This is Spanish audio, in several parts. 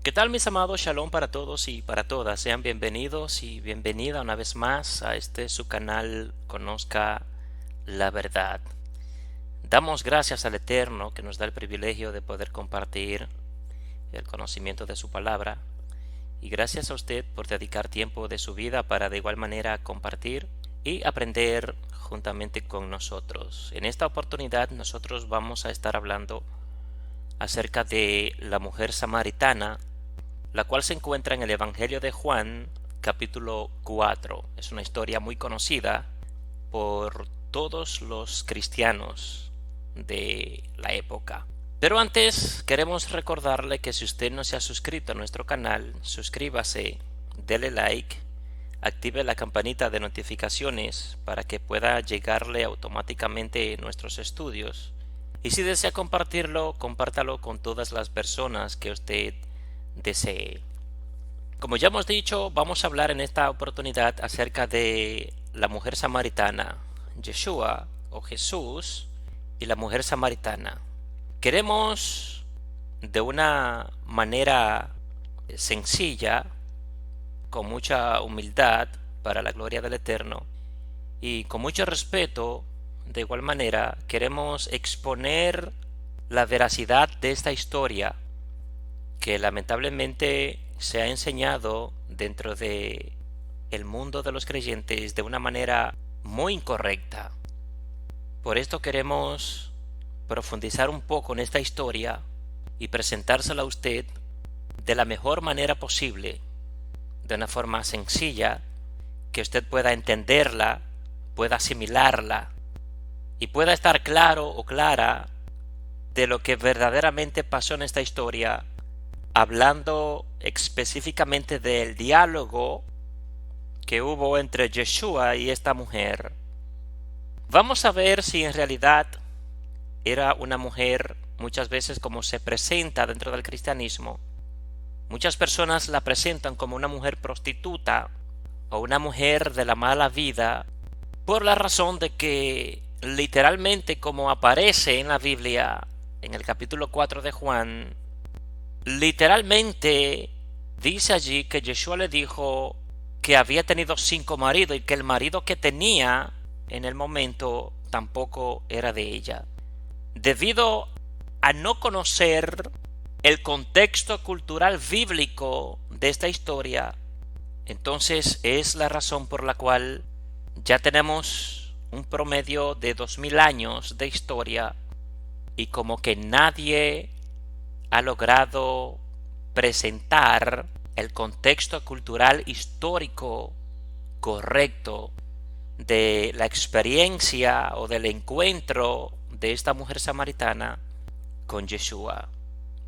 ¿Qué tal, mis amados? Shalom para todos y para todas. Sean bienvenidos y bienvenida una vez más a su canal Conozca la Verdad. Damos gracias al Eterno que nos da el privilegio de poder compartir el conocimiento de su palabra. Y gracias a usted por dedicar tiempo de su vida para de igual manera compartir y aprender juntamente con nosotros. En esta oportunidad nosotros vamos a estar hablando acerca de la mujer samaritana, la cual se encuentra en el Evangelio de Juan, capítulo 4. Es una historia muy conocida por todos los cristianos de la época. Pero antes queremos recordarle que si usted no se ha suscrito a nuestro canal, suscríbase, dele like, active la campanita de notificaciones para que pueda llegarle automáticamente nuestros estudios. Y si desea compartirlo, compártalo con todas las personas que usted desee. Como ya hemos dicho, vamos a hablar en esta oportunidad acerca de la mujer samaritana, Yeshua o Jesús y la mujer samaritana. Queremos de una manera sencilla, con mucha humildad para la gloria del Eterno y con mucho respeto, de igual manera, queremos exponer la veracidad de esta historia que lamentablemente se ha enseñado dentro de el mundo de los creyentes de una manera muy incorrecta. Por esto queremos profundizar un poco en esta historia y presentársela a usted de la mejor manera posible, de una forma sencilla, que usted pueda entenderla, pueda asimilarla y pueda estar claro o clara de lo que verdaderamente pasó en esta historia, hablando específicamente del diálogo que hubo entre Yeshua y esta mujer. Vamos a ver si en realidad era una mujer, muchas veces como se presenta dentro del cristianismo. Muchas personas la presentan como una mujer prostituta o una mujer de la mala vida, por la razón de que literalmente, como aparece en la Biblia en el capítulo 4 de Juan, literalmente dice allí que Yeshua le dijo que había tenido 5 maridos y que el marido que tenía en el momento tampoco era de ella. Debido a no conocer el contexto cultural bíblico de esta historia, entonces es la razón por la cual ya tenemos un promedio de 2000 años de historia y como que nadie ha logrado presentar el contexto cultural histórico correcto de la experiencia o del encuentro de esta mujer samaritana con Yeshua.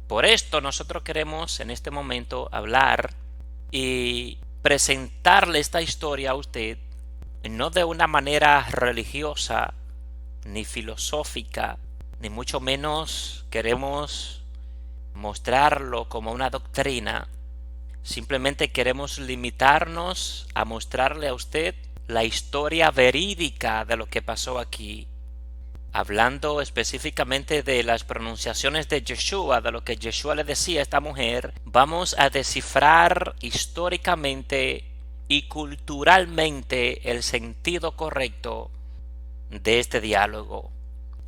Por esto nosotros queremos en este momento hablar y presentarle esta historia a usted no de una manera religiosa ni filosófica, ni mucho menos queremos mostrarlo como una doctrina. Simplemente queremos limitarnos a mostrarle a usted la historia verídica de lo que pasó aquí, hablando específicamente de las pronunciaciones de Yeshua, de lo que Yeshua le decía a esta mujer. Vamos a descifrar históricamente y culturalmente el sentido correcto de este diálogo.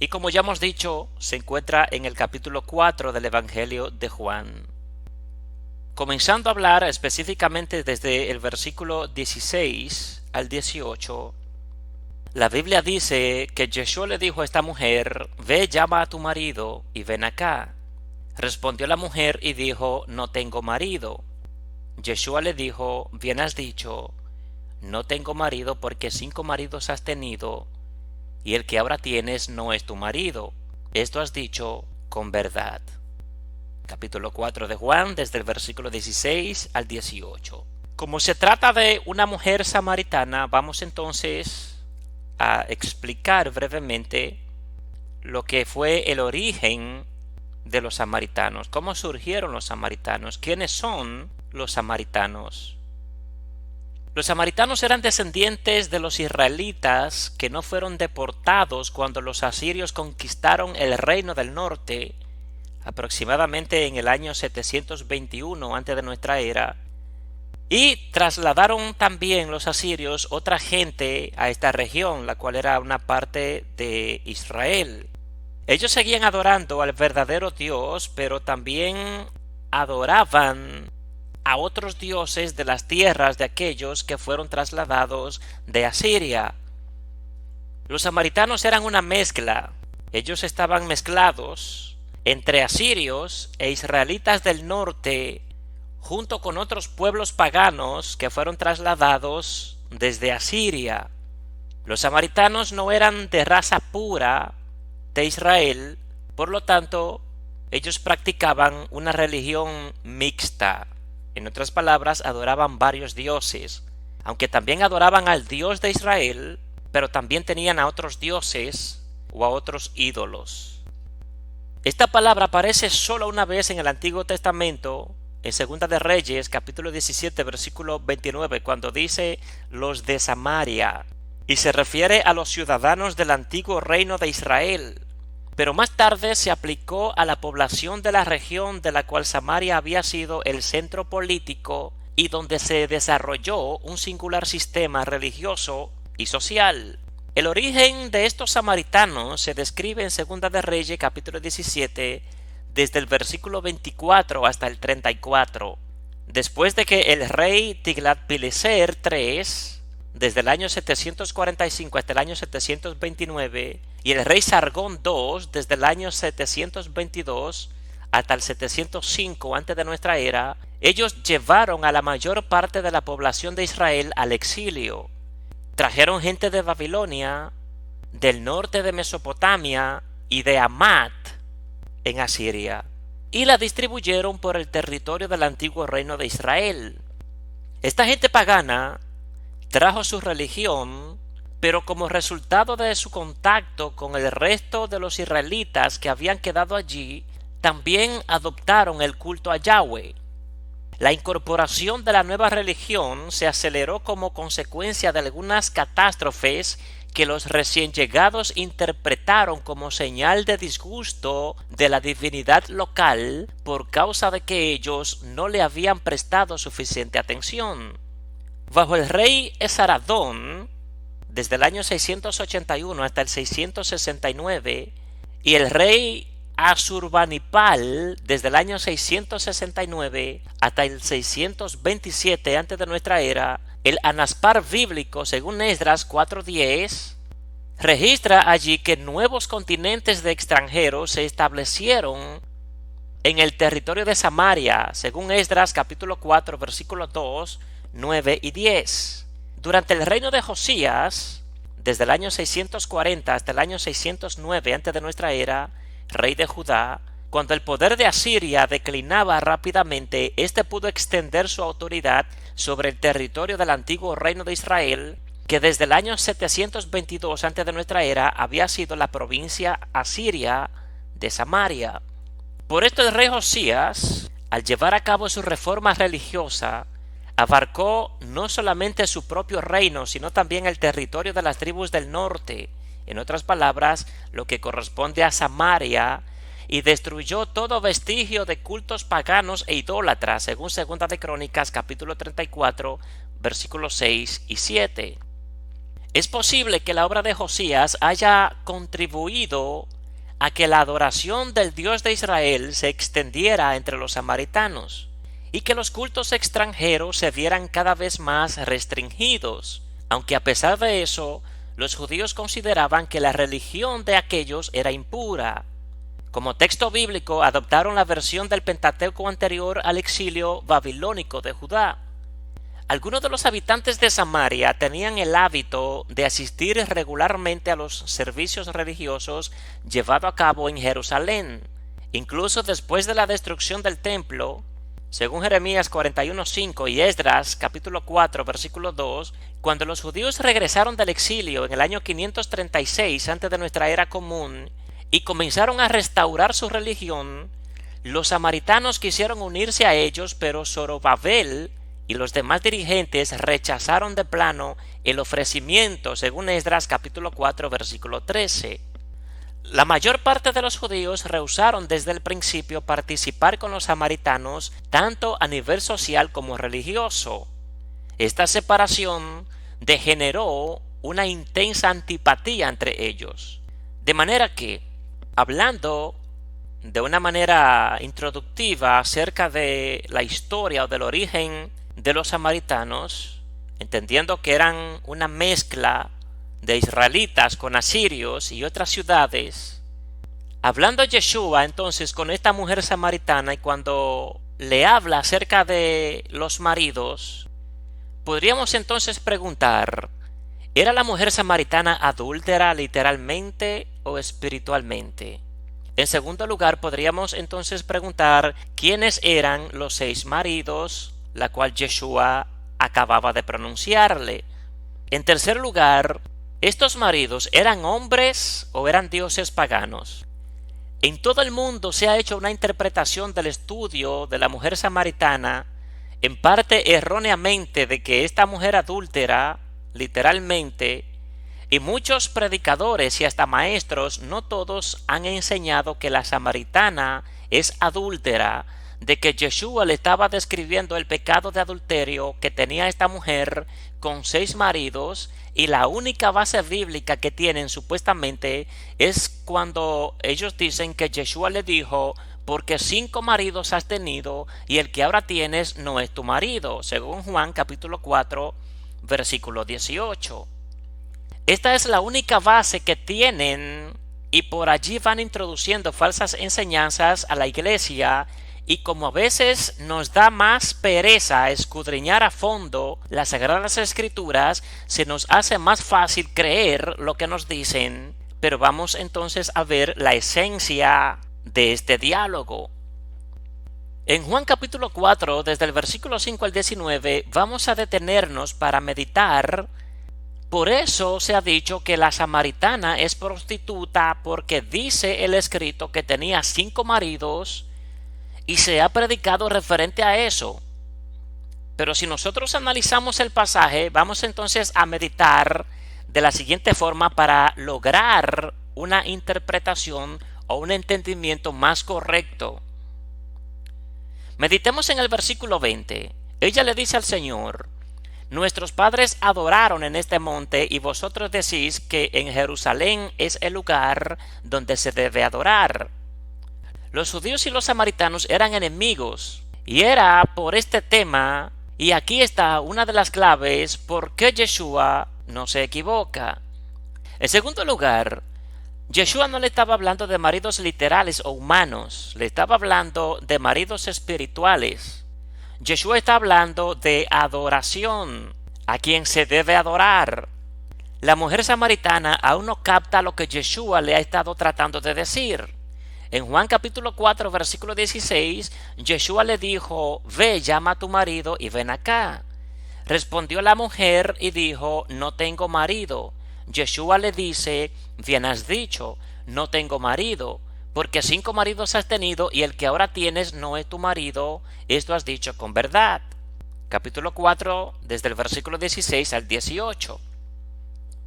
Y como ya hemos dicho, se encuentra en el capítulo 4 del Evangelio de Juan. Comenzando a hablar específicamente desde el versículo 16 al 18, la Biblia dice que Yeshua le dijo a esta mujer: ve, llama a tu marido y ven acá. Respondió la mujer y dijo: no tengo marido. Yeshua le dijo: bien has dicho, no tengo marido, porque 5 maridos has tenido, y el que ahora tienes no es tu marido. Esto has dicho con verdad. Capítulo 4 de Juan, desde el versículo 16 al 18. Como se trata de una mujer samaritana, vamos entonces a explicar brevemente lo que fue el origen de los samaritanos, cómo surgieron los samaritanos, quiénes son los samaritanos. Los samaritanos eran descendientes de los israelitas que no fueron deportados cuando los asirios conquistaron el reino del norte aproximadamente en el año 721 antes de nuestra era. Y trasladaron también los asirios otra gente a esta región, la cual era una parte de Israel. Ellos seguían adorando al verdadero Dios, pero también adoraban a otros dioses de las tierras de aquellos que fueron trasladados de Asiria. Los samaritanos eran una mezcla. Ellos estaban mezclados entre asirios e israelitas del norte, junto con otros pueblos paganos que fueron trasladados desde Asiria. Los samaritanos no eran de raza pura de Israel, por lo tanto, ellos practicaban una religión mixta. En otras palabras, adoraban varios dioses, aunque también adoraban al Dios de Israel, pero también tenían a otros dioses o a otros ídolos. Esta palabra aparece solo una vez en el Antiguo Testamento, en Segunda de Reyes, capítulo 17, versículo 29, cuando dice los de Samaria, y se refiere a los ciudadanos del antiguo reino de Israel. Pero más tarde se aplicó a la población de la región de la cual Samaria había sido el centro político y donde se desarrolló un singular sistema religioso y social. El origen de estos samaritanos se describe en Segunda de Reyes capítulo 17 desde el versículo 24 hasta el 34. Después de que el rey Tiglat-Pileser III, desde el año 745 hasta el año 729, y el rey Sargón II, desde el año 722 hasta el 705 antes de nuestra era, ellos llevaron a la mayor parte de la población de Israel al exilio. Trajeron gente de Babilonia, del norte de Mesopotamia y de Hamat en Asiria, y la distribuyeron por el territorio del antiguo reino de Israel. Esta gente pagana trajo su religión, pero como resultado de su contacto con el resto de los israelitas que habían quedado allí, también adoptaron el culto a Yahweh. La incorporación de la nueva religión se aceleró como consecuencia de algunas catástrofes que los recién llegados interpretaron como señal de disgusto de la divinidad local por causa de que ellos no le habían prestado suficiente atención. Bajo el rey Esaradón, desde el año 681 hasta el 669, y el rey Asurbanipal, desde el año 669 hasta el 627 antes de nuestra era, el Anaspar bíblico, según Esdras 4:10, registra allí que nuevos continentes de extranjeros se establecieron en el territorio de Samaria, según Esdras capítulo 4, versículos 2, 9 y 10. Durante el reino de Josías, desde el año 640 hasta el año 609 antes de nuestra era, rey de Judá, cuando el poder de Asiria declinaba rápidamente, éste pudo extender su autoridad sobre el territorio del antiguo reino de Israel, que desde el año 722 antes de nuestra era había sido la provincia asiria de Samaria. Por esto el rey Josías, al llevar a cabo su reforma religiosa, abarcó no solamente su propio reino, sino también el territorio de las tribus del norte, en otras palabras, lo que corresponde a Samaria, y destruyó todo vestigio de cultos paganos e idólatras, según Segunda de Crónicas, capítulo 34, versículos 6 y 7. Es posible que la obra de Josías haya contribuido a que la adoración del Dios de Israel se extendiera entre los samaritanos, y que los cultos extranjeros se vieran cada vez más restringidos, aunque a pesar de eso, los judíos consideraban que la religión de aquellos era impura. Como texto bíblico adoptaron la versión del Pentateuco anterior al exilio babilónico de Judá. Algunos de los habitantes de Samaria tenían el hábito de asistir regularmente a los servicios religiosos llevados a cabo en Jerusalén. Incluso después de la destrucción del templo, según Jeremías 41:5 y Esdras capítulo 4 versículo 2, cuando los judíos regresaron del exilio en el año 536 antes de nuestra era común y comenzaron a restaurar su religión, los samaritanos quisieron unirse a ellos, pero Zorobabel y los demás dirigentes rechazaron de plano el ofrecimiento, según Esdras capítulo 4 versículo 13. La mayor parte de los judíos rehusaron desde el principio participar con los samaritanos tanto a nivel social como religioso. Esta separación degeneró una intensa antipatía entre ellos. De manera que, hablando de una manera introductiva acerca de la historia o del origen de los samaritanos, entendiendo que eran una mezcla de israelitas con asirios y otras ciudades, hablando Yeshua entonces con esta mujer samaritana, y cuando le habla acerca de los maridos, podríamos entonces preguntar, ¿era la mujer samaritana adúltera literalmente o espiritualmente? En segundo lugar, podríamos entonces preguntar quiénes eran los 6 maridos, la cual Yeshua acababa de pronunciarle. En tercer lugar, ¿estos maridos eran hombres o eran dioses paganos? En todo el mundo se ha hecho una interpretación del estudio de la mujer samaritana, en parte erróneamente, de que esta mujer adúltera, literalmente, y muchos predicadores y hasta maestros, no todos, han enseñado que la samaritana es adúltera, de que Yeshua le estaba describiendo el pecado de adulterio que tenía esta mujer con 6 maridos, y la única base bíblica que tienen supuestamente es cuando ellos dicen que Yeshua le dijo, porque 5 maridos has tenido y el que ahora tienes no es tu marido, según Juan capítulo 4 versículo 18. Esta es la única base que tienen, y por allí van introduciendo falsas enseñanzas a la iglesia. Y como a veces nos da más pereza escudriñar a fondo las Sagradas Escrituras, se nos hace más fácil creer lo que nos dicen. Pero vamos entonces a ver la esencia de este diálogo. En Juan capítulo 4, desde el versículo 5 al 19, vamos a detenernos para meditar. Por eso se ha dicho que la samaritana es prostituta, porque dice el escrito que tenía 5 maridos, y se ha predicado referente a eso. Pero si nosotros analizamos el pasaje, vamos entonces a meditar de la siguiente forma para lograr una interpretación o un entendimiento más correcto. Meditemos en el versículo 20. Ella le dice al Señor: nuestros padres adoraron en este monte, y vosotros decís que en Jerusalén es el lugar donde se debe adorar. Los judíos y los samaritanos eran enemigos, y era por este tema, y aquí está una de las claves por qué Yeshua no se equivoca. En segundo lugar, Yeshua no le estaba hablando de maridos literales o humanos, le estaba hablando de maridos espirituales. Yeshua está hablando de adoración, a quien se debe adorar. La mujer samaritana aún no capta lo que Yeshua le ha estado tratando de decir. En Juan capítulo 4 versículo 16, Yeshua le dijo: ve, llama a tu marido y ven acá. Respondió la mujer y dijo: no tengo marido. Yeshua le dice: bien has dicho, no tengo marido, porque 5 maridos has tenido y el que ahora tienes no es tu marido. Esto has dicho con verdad. Capítulo 4, desde el versículo 16 al 18.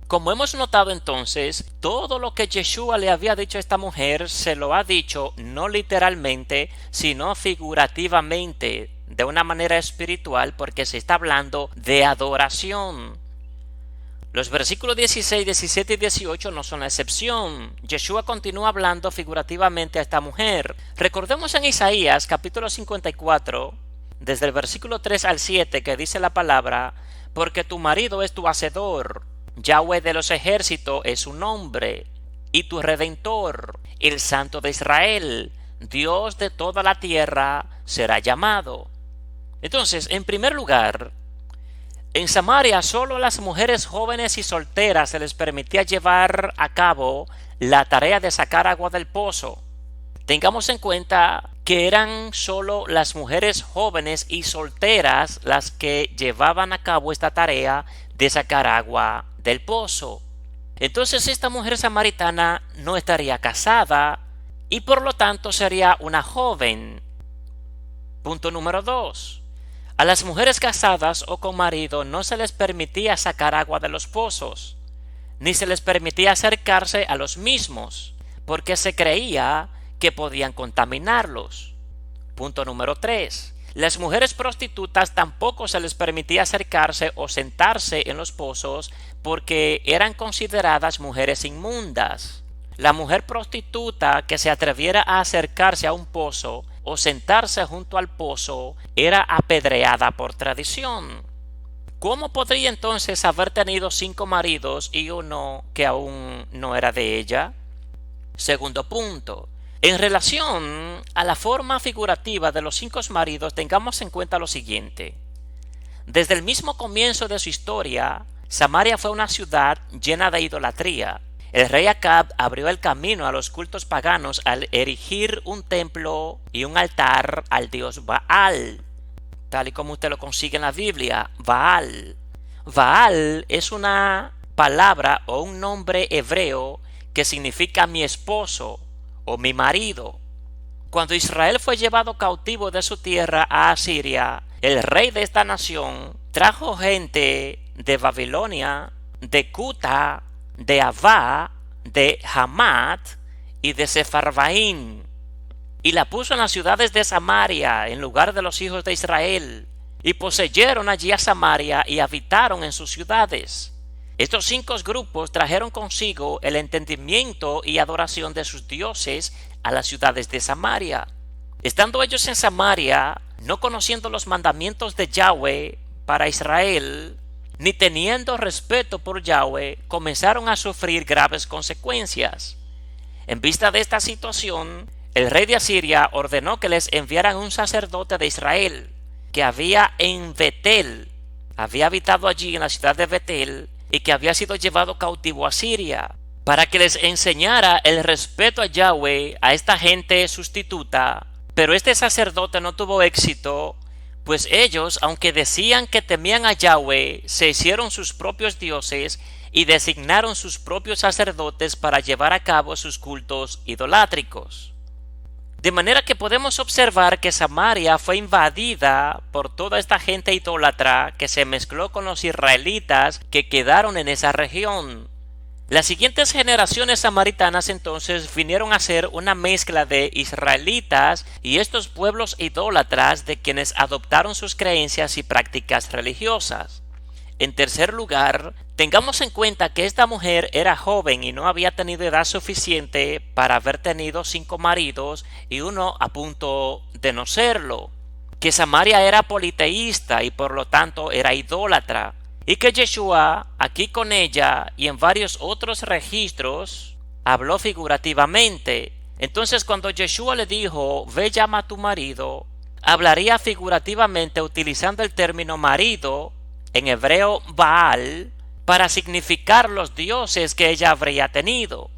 Como hemos notado entonces, todo lo que Yeshua le había dicho a esta mujer se lo ha dicho no literalmente, sino figurativamente, de una manera espiritual, porque se está hablando de adoración. Los versículos 16, 17 y 18 no son la excepción. Yeshua continúa hablando figurativamente a esta mujer. Recordemos en Isaías capítulo 54, desde el versículo 3 al 7, que dice la palabra: porque tu marido es tu hacedor, Yahweh de los ejércitos es su nombre, y tu Redentor, el Santo de Israel, Dios de toda la tierra, será llamado. Entonces, en primer lugar, en Samaria solo a las mujeres jóvenes y solteras se les permitía llevar a cabo la tarea de sacar agua del pozo. Tengamos en cuenta que eran solo las mujeres jóvenes y solteras las que llevaban a cabo esta tarea de sacar agua del pozo. Entonces esta mujer samaritana no estaría casada y por lo tanto sería una joven. Punto número 2. A las mujeres casadas o con marido no se les permitía sacar agua de los pozos, ni se les permitía acercarse a los mismos, porque se creía que podían contaminarlos. Punto número 3. Las mujeres prostitutas tampoco se les permitía acercarse o sentarse en los pozos porque eran consideradas mujeres inmundas. La mujer prostituta que se atreviera a acercarse a un pozo o sentarse junto al pozo era apedreada por tradición. ¿Cómo podría entonces haber tenido 5 maridos y uno que aún no era de ella? Segundo punto. En relación a la forma figurativa de los 5 maridos, tengamos en cuenta lo siguiente. Desde el mismo comienzo de su historia, Samaria fue una ciudad llena de idolatría. El rey Acab abrió el camino a los cultos paganos al erigir un templo y un altar al dios Baal, tal y como usted lo consigue en la Biblia, Baal. Baal es una palabra o un nombre hebreo que significa mi esposo o mi marido. Cuando Israel fue llevado cautivo de su tierra a Asiria, el rey de esta nación trajo gente de Babilonia, de Cuta, de Avá, de Hamat y de Sefarvaim, y la puso en las ciudades de Samaria en lugar de los hijos de Israel, y poseyeron allí a Samaria y habitaron en sus ciudades. Estos 5 grupos trajeron consigo el entendimiento y adoración de sus dioses a las ciudades de Samaria. Estando ellos en Samaria, no conociendo los mandamientos de Yahweh para Israel, ni teniendo respeto por Yahweh, comenzaron a sufrir graves consecuencias. En vista de esta situación, el rey de Asiria ordenó que les enviaran un sacerdote de Israel, que había en Betel, había habitado allí en la ciudad de Betel, y que había sido llevado cautivo a Siria, para que les enseñara el respeto a Yahweh a esta gente sustituta. Pero este sacerdote no tuvo éxito, pues ellos, aunque decían que temían a Yahweh, se hicieron sus propios dioses y designaron sus propios sacerdotes para llevar a cabo sus cultos idolátricos. De manera que podemos observar que Samaria fue invadida por toda esta gente idólatra que se mezcló con los israelitas que quedaron en esa región. Las siguientes generaciones samaritanas entonces vinieron a ser una mezcla de israelitas y estos pueblos idólatras de quienes adoptaron sus creencias y prácticas religiosas. En tercer lugar, tengamos en cuenta que esta mujer era joven y no había tenido edad suficiente para haber tenido 5 maridos y uno a punto de no serlo, que Samaria era politeísta y por lo tanto era idólatra, y que Yeshua, aquí con ella y en varios otros registros, habló figurativamente. Entonces cuando Yeshua le dijo, ve llama a tu marido, hablaría figurativamente utilizando el término marido, en hebreo Baal, para significar los dioses que ella habría tenido.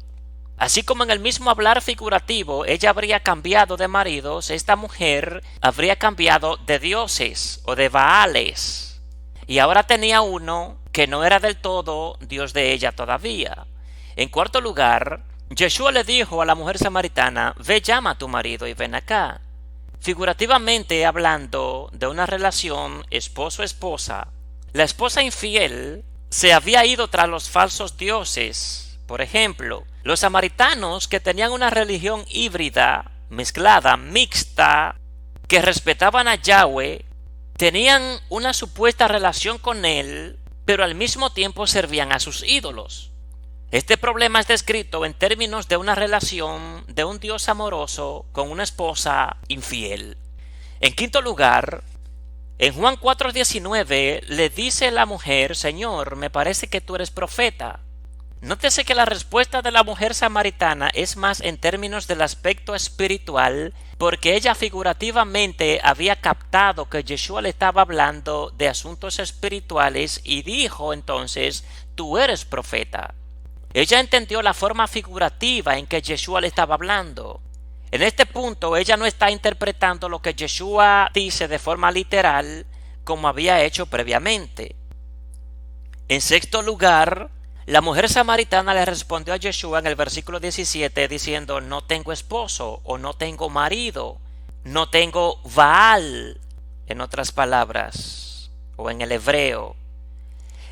Así como en el mismo hablar figurativo ella habría cambiado de maridos, esta mujer habría cambiado de dioses o de Baales. Y ahora tenía uno que no era del todo dios de ella todavía. En cuarto lugar, Yeshua le dijo a la mujer samaritana, ve llama a tu marido y ven acá. Figurativamente hablando de una relación esposo-esposa, la esposa infiel se había ido tras los falsos dioses. Por ejemplo, los samaritanos que tenían una religión híbrida, mezclada, mixta, que respetaban a Yahweh, tenían una supuesta relación con él, pero al mismo tiempo servían a sus ídolos. Este problema es descrito en términos de una relación de un Dios amoroso con una esposa infiel. En quinto lugar, en Juan 4:19 le dice la mujer, Señor, me parece que tú eres profeta. Nótese que la respuesta de la mujer samaritana es más en términos del aspecto espiritual, porque ella figurativamente había captado que Yeshua le estaba hablando de asuntos espirituales y dijo entonces, tú eres profeta. Ella entendió la forma figurativa en que Yeshua le estaba hablando. En este punto ella no está interpretando lo que Yeshua dice de forma literal como había hecho previamente. En sexto lugar, la mujer samaritana le respondió a Yeshua en el versículo 17 diciendo, no tengo esposo o no tengo marido, no tengo Baal, en otras palabras, o en el hebreo.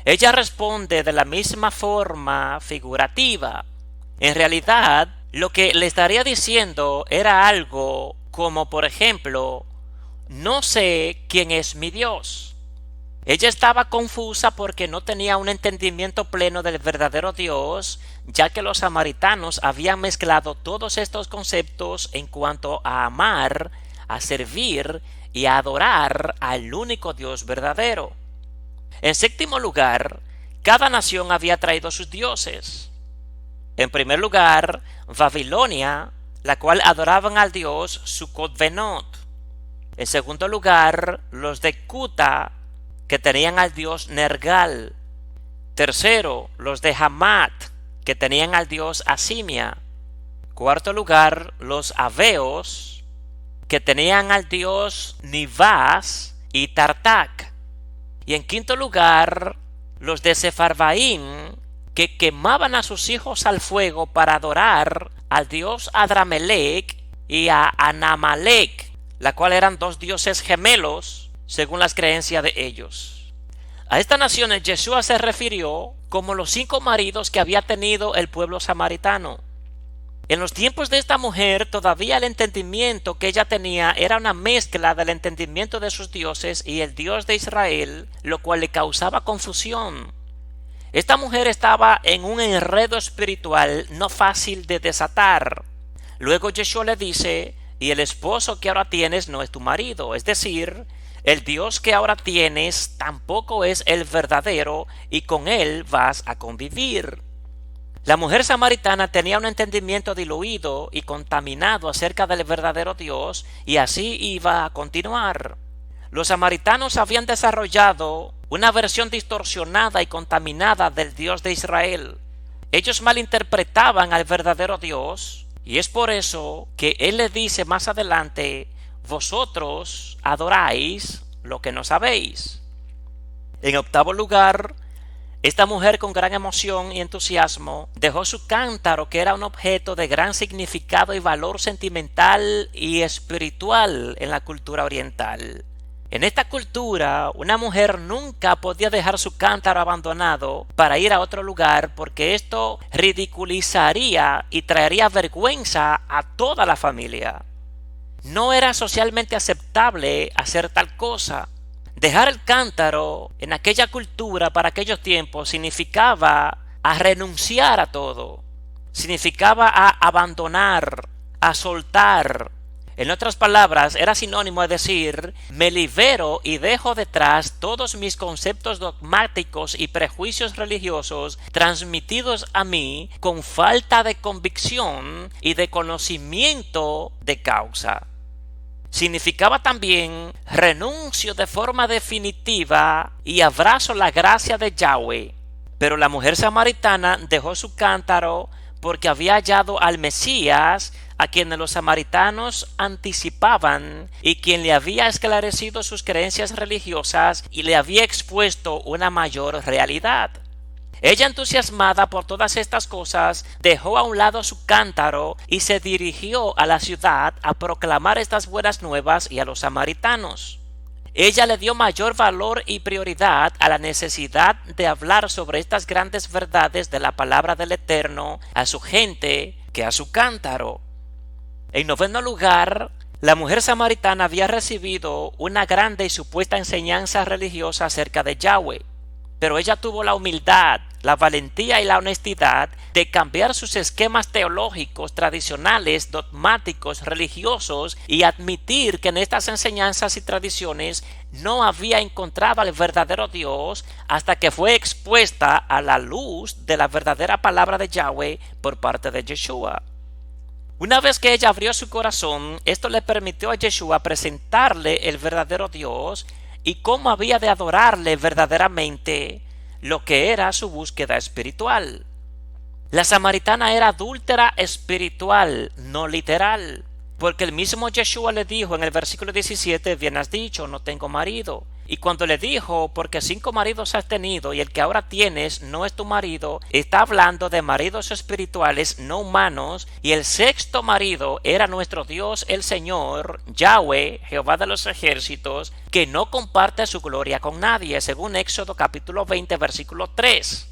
Ella responde de la misma forma figurativa. En realidad, Lo que le estaría diciendo era algo como, por ejemplo, no sé quién es mi Dios. Ella estaba confusa porque no tenía un entendimiento pleno del verdadero Dios, ya que los samaritanos habían mezclado todos estos conceptos en cuanto a amar, a servir y a adorar al único Dios verdadero. En séptimo lugar, cada nación había traído sus dioses. En primer lugar, Babilonia, la cual adoraban al dios Sukkot-Benot. En segundo lugar, los de Cuta, que tenían al dios Nergal. Tercero, los de Hamat, que tenían al dios Asimia. Cuarto lugar, los Aveos, que tenían al dios Nivas y Tartak. Y en quinto lugar, los de Sefarvaim, que quemaban a sus hijos al fuego para adorar al dios Adramelech y a Anamalek, la cual eran dos dioses gemelos según las creencias de ellos. A estas naciones Yeshua se refirió como los 5 maridos que había tenido el pueblo samaritano. En los tiempos de esta mujer todavía el entendimiento que ella tenía era una mezcla del entendimiento de sus dioses y el Dios de Israel, lo cual le causaba confusión. Esta mujer estaba en un enredo espiritual no fácil de desatar. Luego Yeshua le dice, y el esposo que ahora tienes no es tu marido, es decir, el Dios que ahora tienes tampoco es el verdadero y con él vas a convivir. La mujer samaritana tenía un entendimiento diluido y contaminado acerca del verdadero Dios y así iba a continuar. Los samaritanos habían desarrollado una versión distorsionada y contaminada del Dios de Israel. Ellos malinterpretaban al verdadero Dios y es por eso que Él le dice más adelante, vosotros adoráis lo que no sabéis. En octavo lugar, esta mujer con gran emoción y entusiasmo dejó su cántaro, que era un objeto de gran significado y valor sentimental y espiritual en la cultura oriental. En esta cultura, una mujer nunca podía dejar su cántaro abandonado para ir a otro lugar porque esto ridiculizaría y traería vergüenza a toda la familia. No era socialmente aceptable hacer tal cosa. Dejar el cántaro en aquella cultura para aquellos tiempos significaba a renunciar a todo. Significaba a abandonar, a soltar. En otras palabras, era sinónimo de decir, me libero y dejo detrás todos mis conceptos dogmáticos y prejuicios religiosos transmitidos a mí con falta de convicción y de conocimiento de causa. Significaba también renuncio de forma definitiva y abrazo la gracia de Yahweh. Pero la mujer samaritana dejó su cántaro porque había hallado al Mesías, a quien los samaritanos anticipaban y quien le había esclarecido sus creencias religiosas y le había expuesto una mayor realidad. Ella, entusiasmada por todas estas cosas, dejó a un lado su cántaro y se dirigió a la ciudad a proclamar estas buenas nuevas y a los samaritanos. Ella le dio mayor valor y prioridad a la necesidad de hablar sobre estas grandes verdades de la palabra del Eterno a su gente que a su cántaro. En noveno lugar, la mujer samaritana había recibido una grande y supuesta enseñanza religiosa acerca de Yahweh. Pero ella tuvo la humildad, la valentía y la honestidad de cambiar sus esquemas teológicos tradicionales, dogmáticos, religiosos y admitir que en estas enseñanzas y tradiciones no había encontrado al verdadero Dios hasta que fue expuesta a la luz de la verdadera palabra de Yahweh por parte de Yeshua. Una vez que ella abrió su corazón, esto le permitió a Yeshua presentarle el verdadero Dios y cómo había de adorarle verdaderamente, lo que era su búsqueda espiritual. La samaritana era adúltera espiritual, no literal, porque el mismo Yeshua le dijo en el versículo 17, bien has dicho, no tengo marido. Y cuando le dijo, porque 5 maridos has tenido y el que ahora tienes no es tu marido, está hablando de maridos espirituales no humanos, y el 6º marido era nuestro Dios el Señor, Yahweh, Jehová de los ejércitos, que no comparte su gloria con nadie, según Éxodo capítulo 20, versículo 3.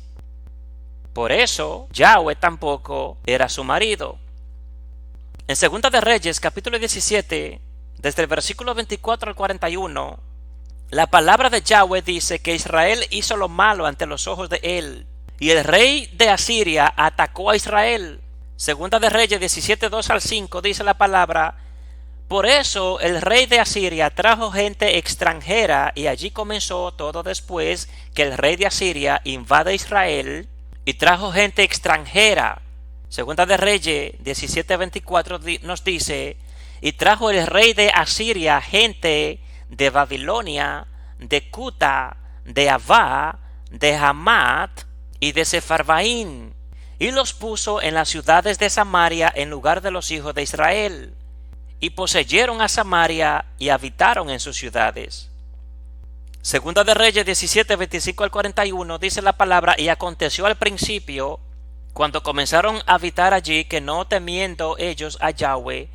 Por eso, Yahweh tampoco era su marido. En Segunda de Reyes, capítulo 17, desde el versículo 24 al 41, la palabra de Yahweh dice que Israel hizo lo malo ante los ojos de él, y el rey de Asiria atacó a Israel. Segunda de Reyes 17, 2 al 5 dice la palabra: por eso el rey de Asiria trajo gente extranjera, y allí comenzó todo después que el rey de Asiria invade Israel y trajo gente extranjera. Segunda de Reyes 17:24 nos dice: y trajo el rey de Asiria gente de Babilonia, de Cuta, de Avá, de Hamat y de Sefarvaim, y los puso en las ciudades de Samaria en lugar de los hijos de Israel, y poseyeron a Samaria y habitaron en sus ciudades. Segunda de Reyes 17:25 al 41 dice la palabra: y aconteció al principio, cuando comenzaron a habitar allí, que no temiendo ellos a Yahweh,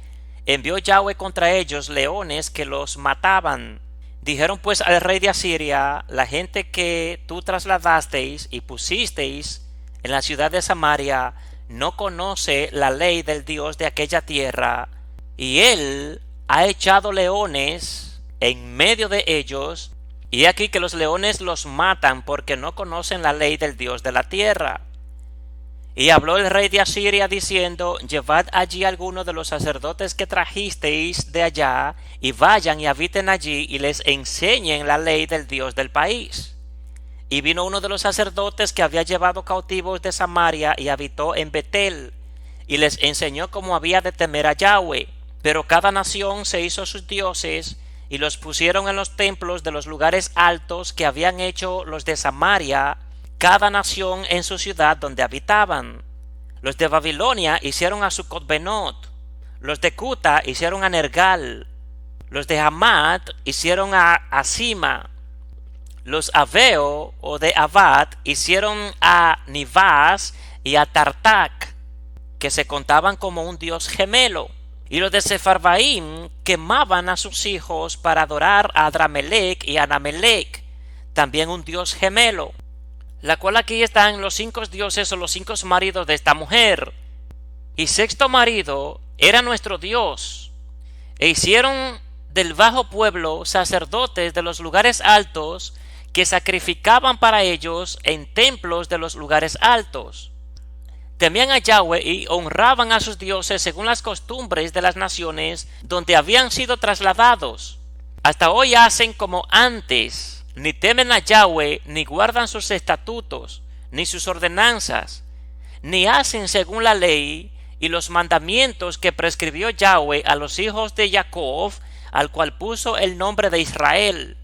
envió Yahweh contra ellos leones que los mataban. Dijeron pues al rey de Asiria: la gente que tú trasladasteis y pusisteis en la ciudad de Samaria no conoce la ley del Dios de aquella tierra, y él ha echado leones en medio de ellos, y aquí que los leones los matan porque no conocen la ley del Dios de la tierra. Y habló el rey de Asiria diciendo: llevad allí algunos de los sacerdotes que trajisteis de allá, y vayan y habiten allí, y les enseñen la ley del Dios del país. Y vino uno de los sacerdotes que había llevado cautivos de Samaria, y habitó en Betel, y les enseñó cómo había de temer a Yahweh. Pero cada nación se hizo sus dioses, y los pusieron en los templos de los lugares altos que habían hecho los de Samaria, cada nación en su ciudad donde habitaban. Los de Babilonia hicieron a Sucot-Benot, los de Cuta hicieron a Nergal, los de Hamat hicieron a Asima, los Aveo o de Avad hicieron a Nivas y a Tartak, que se contaban como un dios gemelo. Y los de Sefarvaim quemaban a sus hijos para adorar a Adramelech y a Anamelech, también un dios gemelo. La cual aquí están los 5 dioses o los 5 maridos de esta mujer. Y sexto marido era nuestro Dios. E hicieron del bajo pueblo sacerdotes de los lugares altos, que sacrificaban para ellos en templos de los lugares altos. Temían a Yahweh y honraban a sus dioses según las costumbres de las naciones donde habían sido trasladados. Hasta hoy hacen como antes. Ni temen a Yahweh, ni guardan sus estatutos, ni sus ordenanzas, ni hacen según la ley y los mandamientos que prescribió Yahweh a los hijos de Jacob, al cual puso el nombre de Israel,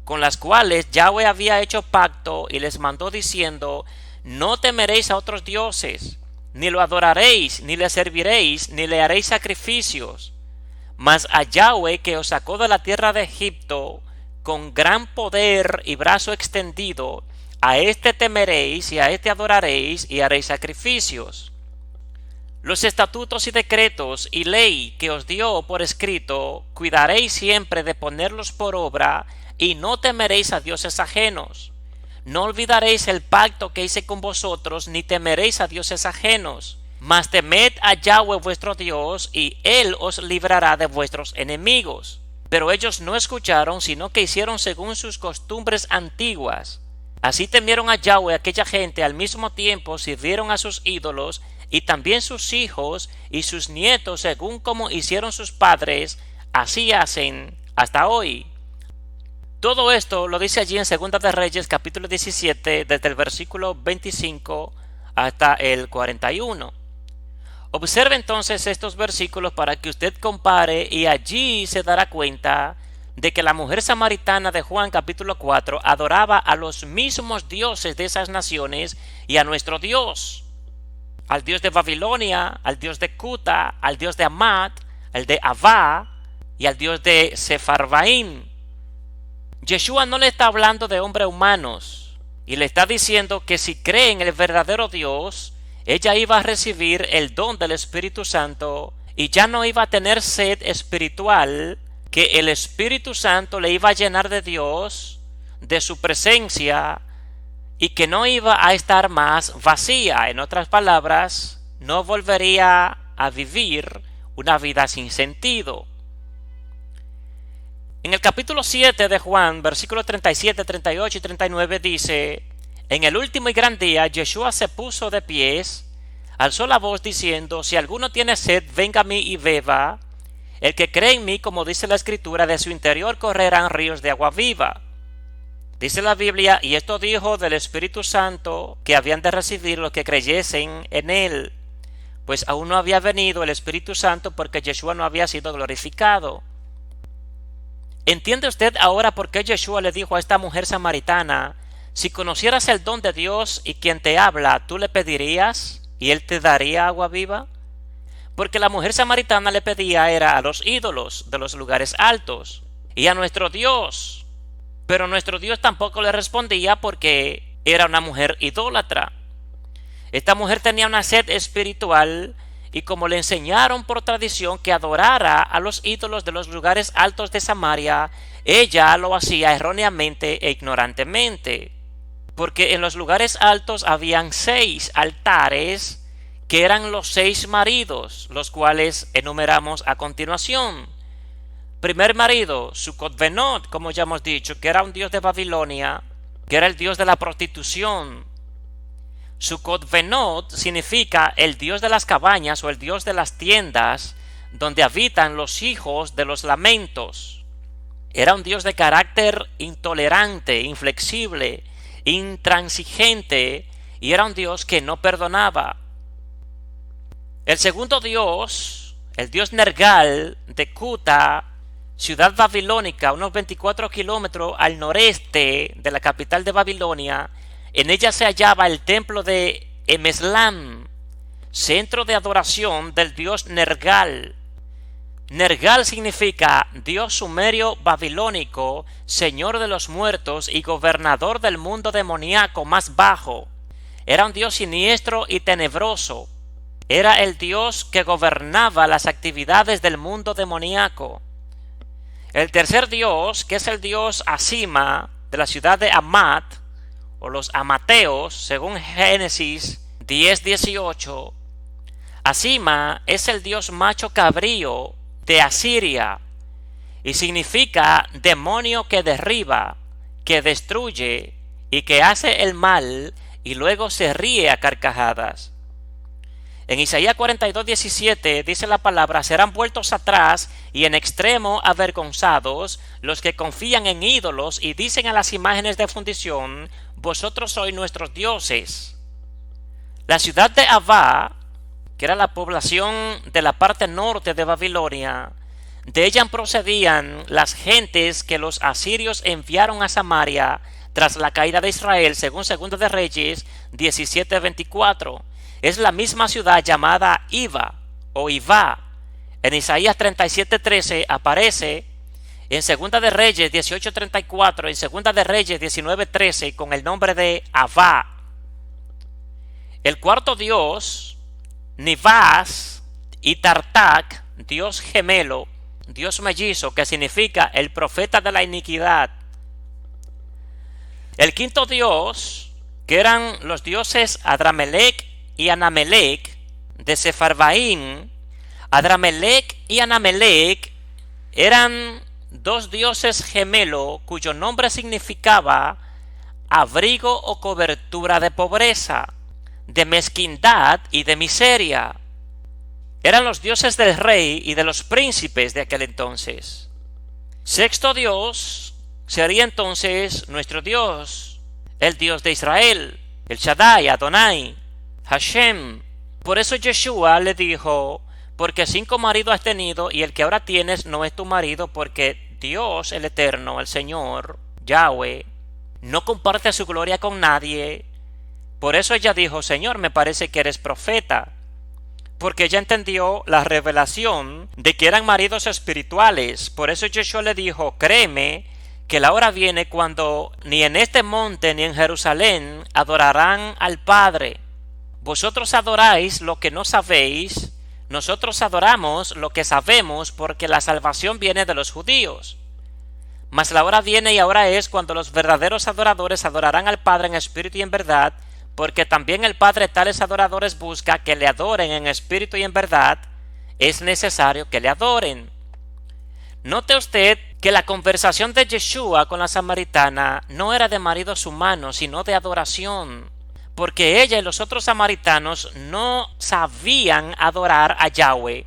con las cuales Yahweh había hecho pacto y les mandó diciendo: no temeréis a otros dioses, ni lo adoraréis, ni le serviréis, ni le haréis sacrificios, mas a Yahweh que os sacó de la tierra de Egipto con gran poder y brazo extendido, a éste temeréis y a éste adoraréis y haréis sacrificios. Los estatutos y decretos y ley que os dio por escrito, cuidaréis siempre de ponerlos por obra, y no temeréis a dioses ajenos. No olvidaréis el pacto que hice con vosotros, ni temeréis a dioses ajenos. Mas temed a Yahweh vuestro Dios, y él os librará de vuestros enemigos. Pero ellos no escucharon, sino que hicieron según sus costumbres antiguas. Así temieron a Yahweh aquella gente, al mismo tiempo sirvieron a sus ídolos, y también sus hijos y sus nietos, según como hicieron sus padres, así hacen hasta hoy. Todo esto lo dice allí en Segunda de Reyes, capítulo 17, desde el versículo 25 hasta el 41. Observe entonces estos versículos para que usted compare, y allí se dará cuenta de que la mujer samaritana de Juan capítulo 4 adoraba a los mismos dioses de esas naciones y a nuestro Dios, al Dios de Babilonia, al Dios de Cuta, al Dios de Amat, al de Avá y al Dios de Sefarvaim. Yeshua no le está hablando de hombres humanos y le está diciendo que si cree en el verdadero Dios, ella iba a recibir el don del Espíritu Santo y ya no iba a tener sed espiritual, que el Espíritu Santo le iba a llenar de Dios, de su presencia, y que no iba a estar más vacía. En otras palabras, no volvería a vivir una vida sin sentido. En el capítulo 7 de Juan, versículos 37, 38 y 39 dice: en el último y gran día, Yeshua se puso de pies, alzó la voz diciendo: si alguno tiene sed, venga a mí y beba. El que cree en mí, como dice la Escritura, de su interior correrán ríos de agua viva. Dice la Biblia: y esto dijo del Espíritu Santo que habían de recibir los que creyesen en él, pues aún no había venido el Espíritu Santo porque Yeshua no había sido glorificado. ¿Entiende usted ahora por qué Yeshua le dijo a esta mujer samaritana: si conocieras el don de Dios y quien te habla, tú le pedirías y él te daría agua viva? Porque la mujer samaritana le pedía era a los ídolos de los lugares altos y a nuestro Dios. Pero nuestro Dios tampoco le respondía porque era una mujer idólatra. Esta mujer tenía una sed espiritual y como le enseñaron por tradición que adorara a los ídolos de los lugares altos de Samaria, ella lo hacía erróneamente e ignorantemente. Porque en los lugares altos habían 6 altares que eran los 6 maridos, los cuales enumeramos a continuación. Primer marido, Sucot-Benot, como ya hemos dicho, que era un dios de Babilonia, que era el dios de la prostitución. Sucot-Benot significa el dios de las cabañas o el dios de las tiendas, donde habitan los hijos de los lamentos. Era un dios de carácter intolerante, inflexible, intransigente, y era un dios que no perdonaba. El segundo dios, el dios Nergal de Cuta, ciudad babilónica, unos 24 kilómetros al noreste de la capital de Babilonia, en ella se hallaba el templo de Emeslam, centro de adoración del dios Nergal. Nergal significa dios sumerio babilónico, señor de los muertos y gobernador del mundo demoníaco más bajo. Era un dios siniestro y tenebroso. Era el dios que gobernaba las actividades del mundo demoníaco. El tercer dios, que es el dios Asima, de la ciudad de Amat, o los amateos, según Génesis 10:18, Asima es el dios macho cabrío de Asiria y significa demonio que derriba, que destruye y que hace el mal y luego se ríe a carcajadas. En Isaías 42:17 dice la palabra: serán vueltos atrás y en extremo avergonzados los que confían en ídolos y dicen a las imágenes de fundición: vosotros sois nuestros dioses. La ciudad de Avá, que era la población de la parte norte de Babilonia, de ella procedían las gentes que los asirios enviaron a Samaria tras la caída de Israel, según 2 de Reyes 17:24. Es la misma ciudad llamada Iva o Ivá. En Isaías 37:13 aparece, en 2 de Reyes 18:34, en 2 de Reyes 19:13 con el nombre de Avá. El cuarto dios, Nivás y Tartak, dios gemelo, dios mellizo, que significa el profeta de la iniquidad. El quinto dios, que eran los dioses Adramelech y Anamelech de Sefarvaim. Adramelech y Anamelech eran 2 dioses gemelos cuyo nombre significaba abrigo o cobertura de pobreza, de mezquindad y de miseria. Eran los dioses del rey y de los príncipes de aquel entonces. Sexto dios sería entonces nuestro Dios, el Dios de Israel, el Shaddai, Adonai, Hashem. Por eso Yeshua le dijo: porque 5 maridos has tenido y el que ahora tienes no es tu marido, porque Dios el Eterno, el Señor, Yahweh, no comparte su gloria con nadie. Por eso ella dijo: Señor, me parece que eres profeta. Porque ella entendió la revelación de que eran maridos espirituales. Por eso Yeshua le dijo: créeme que la hora viene cuando ni en este monte ni en Jerusalén adorarán al Padre. Vosotros adoráis lo que no sabéis, nosotros adoramos lo que sabemos, porque la salvación viene de los judíos. Mas la hora viene y ahora es cuando los verdaderos adoradores adorarán al Padre en espíritu y en verdad, porque también el Padre tales adoradores busca que le adoren en espíritu y en verdad. es necesario que le adoren. Note usted que la conversación de Yeshua con la samaritana no era de maridos humanos, sino de adoración, porque ella y los otros samaritanos no sabían adorar a Yahweh,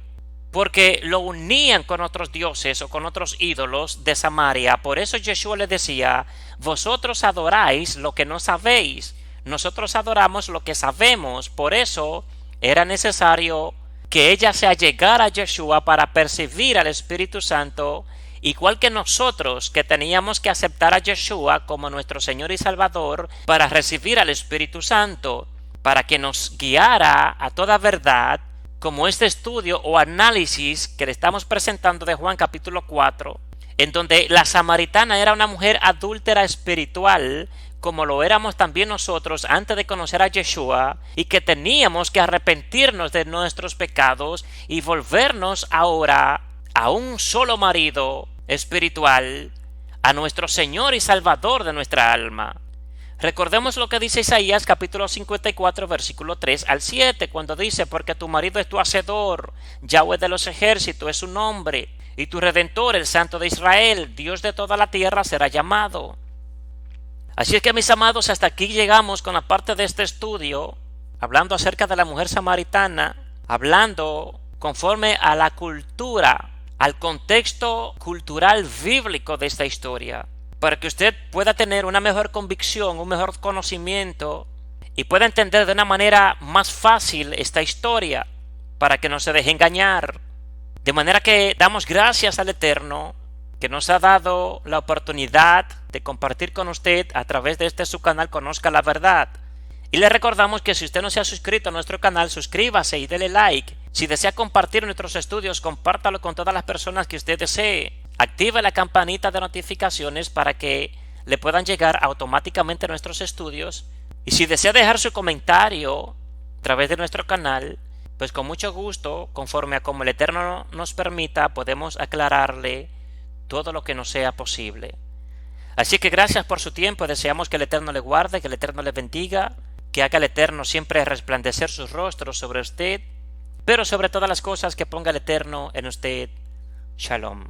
porque lo unían con otros dioses o con otros ídolos de Samaria. Por eso Yeshua les decía: vosotros adoráis lo que no sabéis, nosotros adoramos lo que sabemos. Por eso era necesario que ella se allegara a Yeshua para percibir al Espíritu Santo, igual que nosotros, que teníamos que aceptar a Yeshua como nuestro Señor y Salvador para recibir al Espíritu Santo, para que nos guiara a toda verdad, como este estudio o análisis que le estamos presentando de Juan capítulo 4, en donde la samaritana era una mujer adúltera espiritual, como lo éramos también nosotros antes de conocer a Yeshua, y que teníamos que arrepentirnos de nuestros pecados y volvernos ahora a un solo marido espiritual, a nuestro Señor y Salvador de nuestra alma. Recordemos lo que dice Isaías capítulo 54 versículo 3 al 7, cuando dice: porque tu marido es tu hacedor, Yahweh de los ejércitos es su nombre, y tu Redentor, el Santo de Israel, Dios de toda la tierra, será llamado. Así es que, mis amados, hasta aquí llegamos con la parte de este estudio, hablando acerca de la mujer samaritana, hablando conforme a la cultura, al contexto cultural bíblico de esta historia, para que usted pueda tener una mejor convicción, un mejor conocimiento y pueda entender de una manera más fácil esta historia, para que no se deje engañar. De manera que damos gracias al Eterno que nos ha dado la oportunidad de compartir con usted a través de este su canal Conozca la Verdad. Y le recordamos que si usted no se ha suscrito a nuestro canal, suscríbase y dele like. Si desea compartir nuestros estudios, compártalo con todas las personas que usted desee. Active la campanita de notificaciones para que le puedan llegar automáticamente nuestros estudios. Y si desea dejar su comentario a través de nuestro canal, pues con mucho gusto, conforme a como el Eterno nos permita, podemos aclararle todo lo que nos sea posible. Así que gracias por su tiempo. Deseamos que el Eterno le guarde, que el Eterno le bendiga, que haga el Eterno siempre resplandecer sus rostros sobre usted, pero sobre todas las cosas que ponga el Eterno en usted. Shalom.